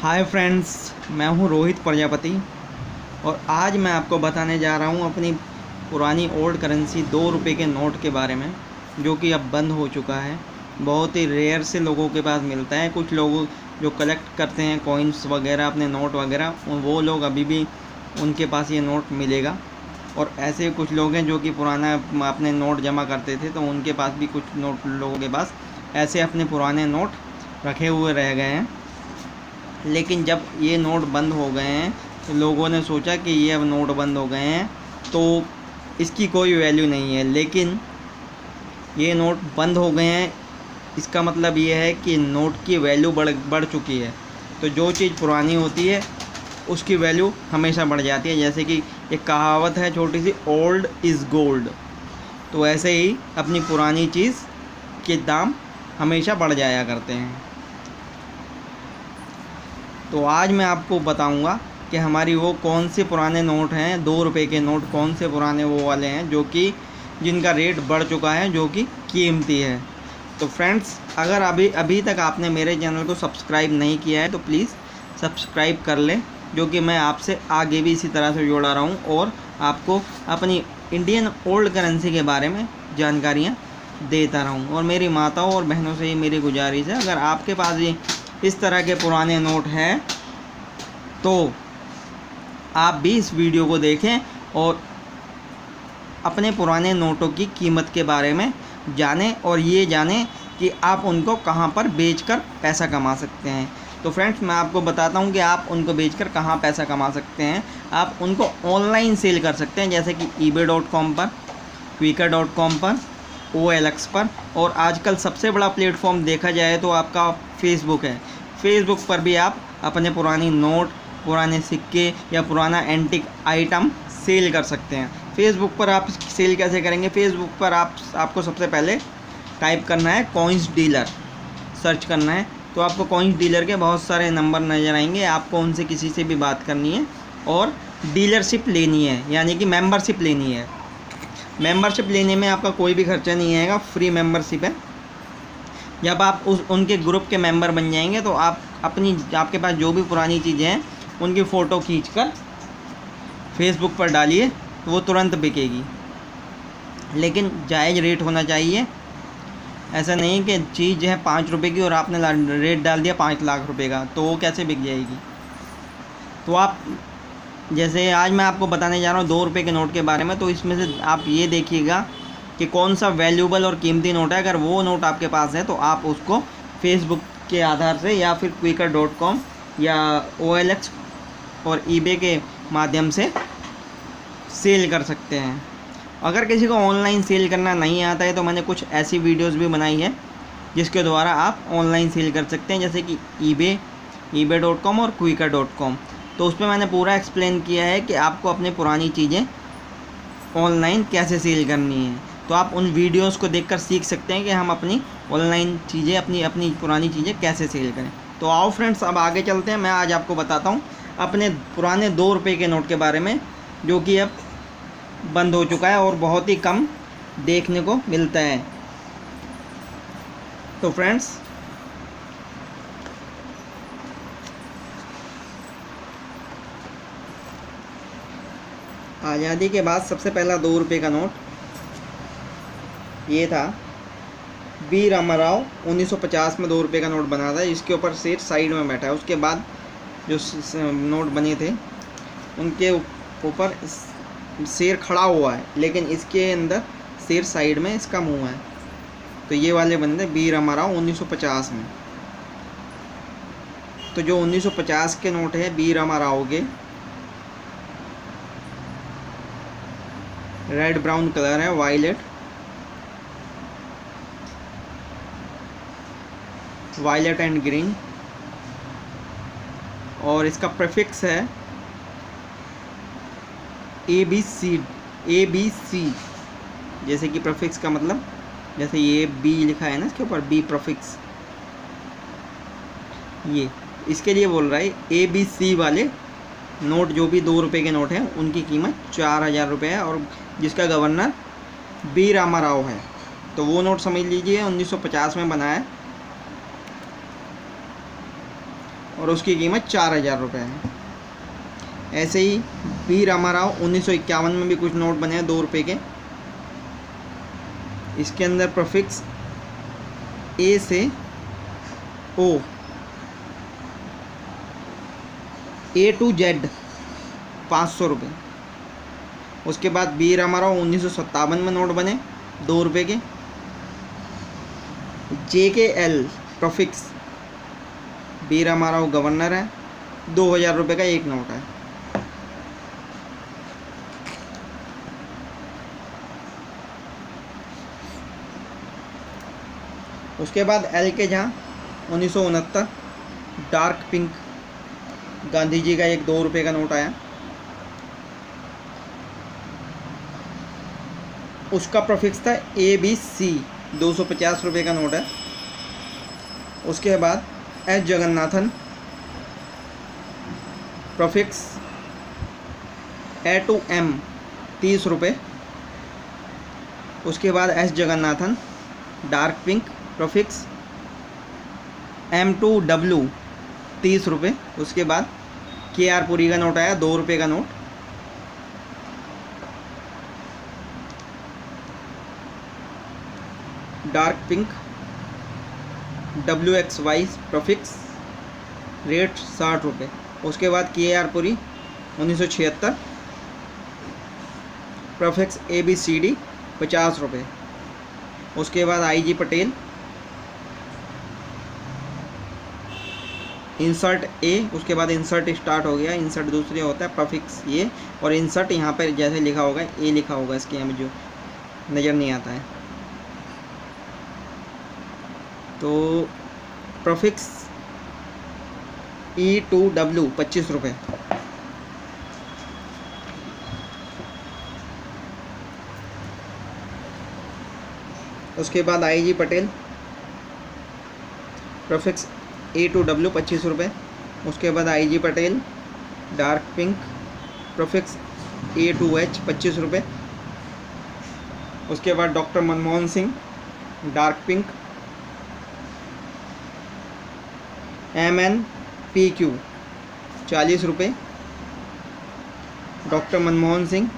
Hi friends, मैं हूं रोहित प्रजापति और आज मैं आपको बताने जा रहा हूं अपनी पुरानी ओल्ड करेंसी 2 रुपये के नोट के बारे में, जो कि अब बंद हो चुका है। बहुत ही रेयर से लोगों के पास मिलता है। कुछ लोग जो कलेक्ट करते हैं कॉइन्स वगैरह, अपने नोट वगैरह, वो लोग अभी भी उनके पास ये नोट मिलेगा। और ऐसे कुछ लोग हैं जो कि पुराना अपने नोट जमा करते थे, तो उनके पास भी कुछ नोट लोगों के पास ऐसे अपने पुराने नोट रखे हुए रह गए हैं। लेकिन जब ये नोट बंद हो गए हैं तो लोगों ने सोचा कि ये अब नोट बंद हो गए हैं तो इसकी कोई वैल्यू नहीं है। लेकिन ये नोट बंद हो गए हैं, इसका मतलब ये है कि नोट की वैल्यू बढ़ चुकी है। तो जो चीज़ पुरानी होती है उसकी वैल्यू हमेशा बढ़ जाती है। जैसे कि एक कहावत है छोटी सी, ओल्ड इज़ गोल्ड। तो ऐसे ही अपनी पुरानी चीज़ के दाम हमेशा बढ़ जाया करते हैं। तो आज मैं आपको बताऊंगा कि हमारी वो कौन से पुराने नोट हैं, 2 रुपये के नोट कौन से पुराने वो वाले हैं जो कि जिनका रेट बढ़ चुका है, जो कि कीमती है। तो फ्रेंड्स, अगर अभी तक आपने मेरे चैनल को सब्सक्राइब नहीं किया है तो प्लीज़ सब्सक्राइब कर लें, जो कि मैं आपसे आगे भी इसी तरह से जुड़ा रहा हूँ और आपको अपनी इंडियन ओल्ड करेंसी के बारे में जानकारियाँ देता रहूँ। और मेरी माताओं और बहनों से ये मेरी गुजारिश है, अगर आपके पास ये इस तरह के पुराने नोट हैं तो आप भी इस वीडियो को देखें और अपने पुराने नोटों की कीमत के बारे में जानें और ये जानें कि आप उनको कहां पर बेचकर पैसा कमा सकते हैं। तो फ्रेंड्स, मैं आपको बताता हूं कि आप उनको बेचकर कहां पैसा कमा सकते हैं। आप उनको ऑनलाइन सेल कर सकते हैं, जैसे कि ebay.com पर, quikr.com पर, OLX पर, और आजकल सबसे बड़ा प्लेटफॉर्म देखा जाए तो आपका फेसबुक है। फेसबुक पर भी आप अपने पुरानी नोट, पुराने सिक्के या पुराना एंटिक आइटम सेल कर सकते हैं। फेसबुक पर आप सेल कैसे करेंगे? फेसबुक पर आपको सबसे पहले टाइप करना है कॉइन्स डीलर, सर्च करना है तो आपको कॉइन्स डीलर के बहुत सारे नंबर नज़र आएंगे। आपको उनसे किसी से भी बात करनी है और डीलरशिप लेनी है, यानी कि मेंबरशिप लेनी है। मेंबरशिप लेने में आपका कोई भी खर्चा नहीं आएगा, फ्री मेंबरशिप है। जब आप उनके ग्रुप के मेंबर बन जाएंगे तो आपके पास जो भी पुरानी चीज़ें हैं उनकी फ़ोटो खींचकर फेसबुक पर डालिए तो वो तुरंत बिकेगी। लेकिन जायज़ रेट होना चाहिए। ऐसा नहीं कि चीज़ जो है 5 रुपये की और आपने रेट डाल दिया 5 लाख रुपए का, तो वो कैसे बिक जाएगी। तो आप, जैसे आज मैं आपको बताने जा रहा हूँ 2 रुपये के नोट के बारे में, तो इसमें से आप ये देखिएगा कि कौन सा वैल्यूबल और कीमती नोट है। अगर वो नोट आपके पास है तो आप उसको फेसबुक के आधार से या फिर quikr.com या OLX और eBay के माध्यम से सेल कर सकते हैं। अगर किसी को ऑनलाइन सेल करना नहीं आता है तो मैंने कुछ ऐसी वीडियोस भी बनाई है जिसके द्वारा आप ऑनलाइन सेल कर सकते हैं, जैसे कि ebay.com और quikr.com। तो उस पर मैंने पूरा एक्सप्लेन किया है कि आपको अपनी पुरानी चीज़ें ऑनलाइन कैसे सेल करनी है। तो आप उन वीडियोस को देखकर सीख सकते हैं कि हम अपनी ऑनलाइन चीज़ें, अपनी पुरानी चीज़ें कैसे सेल करें। तो आओ फ्रेंड्स, अब आगे चलते हैं। मैं आज आपको बताता हूँ अपने पुराने 2 रुपये के नोट के बारे में, जो कि अब बंद हो चुका है और बहुत ही कम देखने को मिलता है। तो फ्रेंड्स, आज़ादी के बाद सबसे पहला 2 रुपये का नोट ये था। बी रामाराव 1950 में 2 रुपये का नोट बना था, इसके ऊपर शेर साइड में बैठा है। उसके बाद जो नोट बने थे उनके ऊपर शेर खड़ा हुआ है, लेकिन इसके अंदर शेर साइड में इसका मुंह है। तो ये वाले बने थे बी रामाराव 1950 में। तो जो 1950 के नोट है बी रामाराव के, रेड ब्राउन कलर है, वायलेट एंड ग्रीन, और इसका प्रीफिक्स है ABC। जैसे कि प्रीफिक्स का मतलब, जैसे ये बी लिखा है ना, इसके ऊपर बी प्रीफिक्स, ये इसके लिए बोल रहा है। ABC वाले नोट, जो भी 2 रुपये के नोट हैं, उनकी कीमत 4000 रुपये है और जिसका गवर्नर बी रामाराव है। तो वो नोट समझ लीजिए 1950 में बना है। और उसकी कीमत 4,000 रुपये है। ऐसे ही बी रामाराव 1951 में भी कुछ नोट बने हैं 2 रुपये के। इसके अंदर प्रीफिक्स ए से ओ, ए टू जेड 500 रुपये। उसके बाद बी रामाराव 1957 में नोट बने 2 रुपये के। J K L prefix B Ramarao governor है, 2000 रुपये का एक नोट है। उसके बाद एल के जहाँ 1969 डार्क पिंक गांधी जी का एक 2 रुपये का नोट आया, उसका प्रीफिक्स था ABC, 250 रुपये का नोट है। उसके बाद S Jagannathan prefix A to M 30 रुपये। उसके बाद S Jagannathan dark pink prefix M to W 30 रुपये। उसके बाद KR पुरी का नोट आया 2 रुपये का note. Dark pink WXY prefix rate 60 रुपये। उसके बाद KR पुरी 1976 प्रीफिक्स ABCD 50 रुपये। उसके बाद IG पटेल इंसर्ट ए, उसके बाद इंसर्ट स्टार्ट हो गया, इंसर्ट दूसरे होता है प्रीफिक्स ये, और इंसर्ट यहाँ पर जैसे लिखा होगा ए लिखा होगा, इसके यहाँ जो नज़र नहीं आता है। तो प्रीफिक्स E to W 25 रुपये। उसके बाद IG Patel prefix A to W 25 रुपये। उसके बाद IG Patel dark pink prefix A to H 25 रुपये। उसके बाद doctor Manmohan Singh dark pink MNPQ 40 रुपये। डॉक्टर मनमोहन सिंह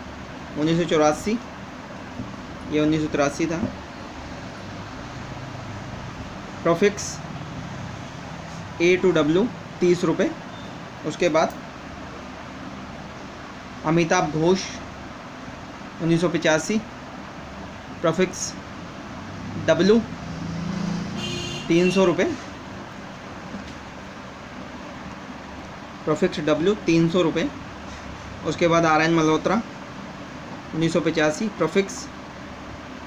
1984, ये 1983 था। प्रीफिक्स A to W 30 रुपये। उसके बाद अमिताभ घोष 1985 प्रीफिक्स W 300 रुपये। प्रीफिक्स W 300 रुपये। उसके बाद RN Malhotra 1985 prefix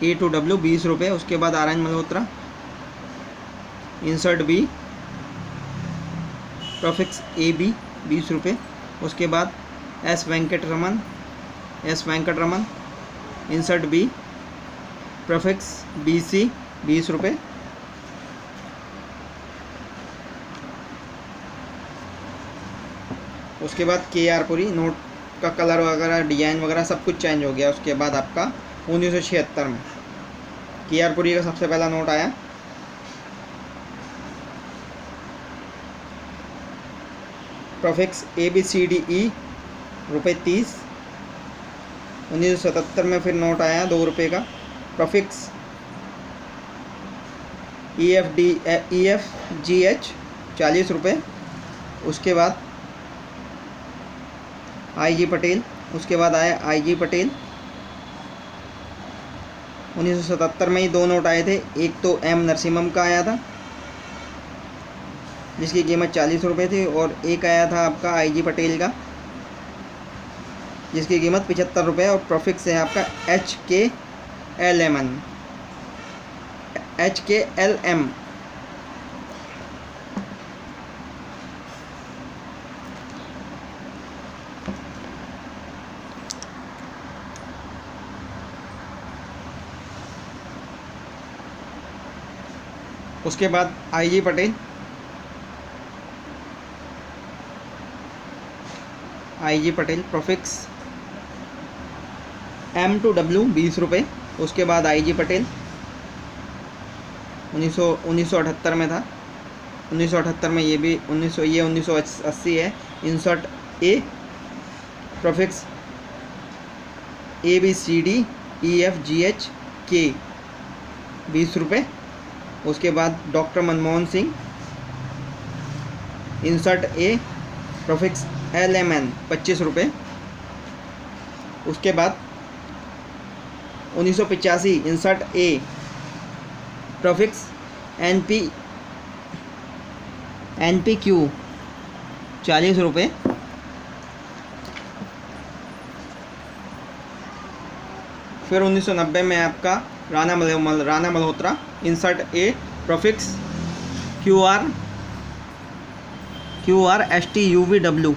A to W 20 रुपये। उसके बाद RN Malhotra insert B prefix AB 20 रुपये। उसके बाद S Venkataraman insert B prefix BC 20 रुपये। उसके बाद KR पुरी, नोट का कलर वगैरह डिजाइन वगैरह सब कुछ चेंज हो गया। उसके बाद आपका 1976 में KR पुरी का सबसे पहला नोट आया, प्रीफिक्स ABCDE रुपये 30। 1977 में फिर नोट आया 2 रुपये का, प्रीफिक्स EFGH 40 रुपये। उसके बाद IG पटेल, उसके बाद आया IG पटेल। 1977 में ही 2 नोट आए थे, एक तो M नरसिम्हम का आया था जिसकी कीमत 40 रुपये थी, और एक आया था आपका IG पटेल का जिसकी कीमत 75 रुपये, और प्रीफिक्स है आपका HKLM। उसके बाद IG Patel prefix M to W 20 रुपये। उसके बाद IG पटेल 1978 में था 1978 में ये भी 1980 है। Insert A prefix ABCDEFGH K 20 रुपये। उसके बाद doctor Manmohan Singh, insert A prefix LMN 25 रुपये। उसके बाद 1985 इंसर्ट ए प्रोफिक्स NPQ 40 रुपये। फिर 1990 में आपका Rana Malhotra, insert A prefix QRSTUVW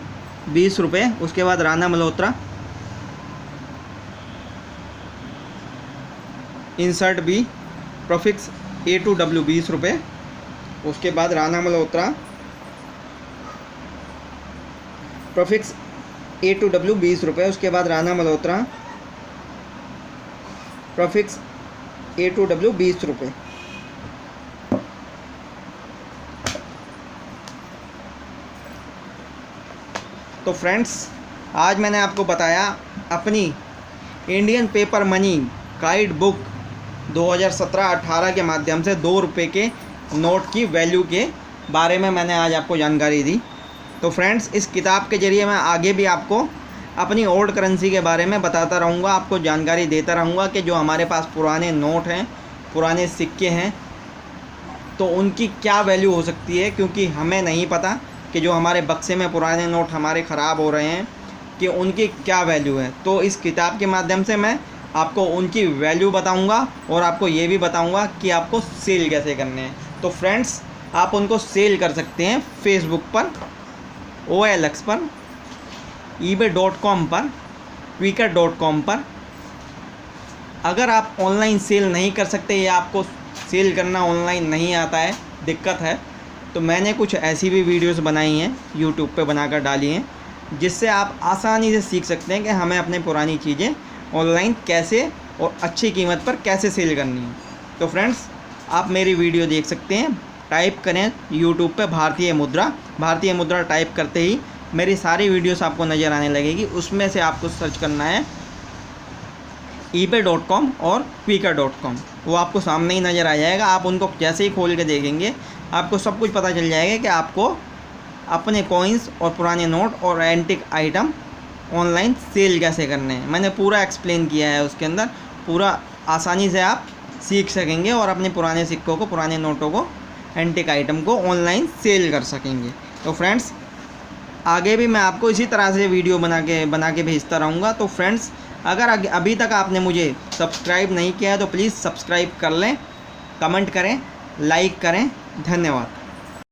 20 रुपये। उसके बाद Rana Malhotra, insert B prefix A2W 20 रुपये। उसके बाद राणा मल्होत्रा प्रोफिक्स A2W 20 रुपये। उसके बाद राणा मल्होत्रा प्रोफिक्स A2W 20 रुपये। तो फ्रेंड्स, आज मैंने आपको बताया अपनी Indian paper money guide book 2017-18 के माध्यम से 2 रुपये के नोट की वैल्यू के बारे में मैंने आज आपको जानकारी दी। तो फ्रेंड्स, इस किताब के ज़रिए मैं आगे भी आपको अपनी ओल्ड करेंसी के बारे में बताता रहूँगा, आपको जानकारी देता रहूँगा कि जो हमारे पास पुराने नोट हैं, पुराने सिक्के हैं, तो उनकी क्या वैल्यू हो सकती है, क्योंकि हमें नहीं पता कि जो हमारे बक्से में पुराने नोट हमारे ख़राब हो रहे हैं कि उनकी क्या वैल्यू है। तो इस किताब के माध्यम से मैं आपको उनकी वैल्यू बताऊंगा और आपको ये भी बताऊंगा कि आपको सेल कैसे करने हैं। तो फ्रेंड्स, आप उनको सेल कर सकते हैं फेसबुक पर, OLX पर, eBay.com पर, Quikr.com पर। अगर आप ऑनलाइन सेल नहीं कर सकते या आपको सेल करना ऑनलाइन नहीं आता है, दिक्कत है, तो मैंने कुछ ऐसी भी वीडियोस बनाई हैं, यूट्यूब पे बनाकर डाली हैं, जिससे आप आसानी से सीख सकते हैं कि हमें अपनी पुरानी चीज़ें ऑनलाइन कैसे और अच्छी कीमत पर कैसे सेल करनी है। तो फ्रेंड्स, आप मेरी वीडियो देख सकते हैं, टाइप करें यूट्यूब पे भारतीय मुद्रा टाइप करते ही मेरी सारी वीडियोस आपको नज़र आने लगेगी। उसमें से आपको सर्च करना है eBay.com और Quikr.com, वो आपको सामने ही नज़र आ जाएगा। आप उनको जैसे ही खोल के देखेंगे आपको सब कुछ पता चल जाएगा कि आपको अपने कॉइन्स और पुराने नोट और एंटिक आइटम ऑनलाइन सेल कैसे करने हैं। मैंने पूरा एक्सप्लेन किया है उसके अंदर, पूरा आसानी से आप सीख सकेंगे और अपने पुराने सिक्कों को, पुराने नोटों को, एंटिक आइटम को ऑनलाइन सेल कर सकेंगे। तो फ्रेंड्स, आगे भी मैं आपको इसी तरह से वीडियो बना के भेजता रहूँगा। तो फ्रेंड्स, अगर अभी तक आपने मुझे सब्सक्राइब नहीं किया है तो प्लीज़ सब्सक्राइब कर लें, कमेंट करें, लाइक करें। धन्यवाद।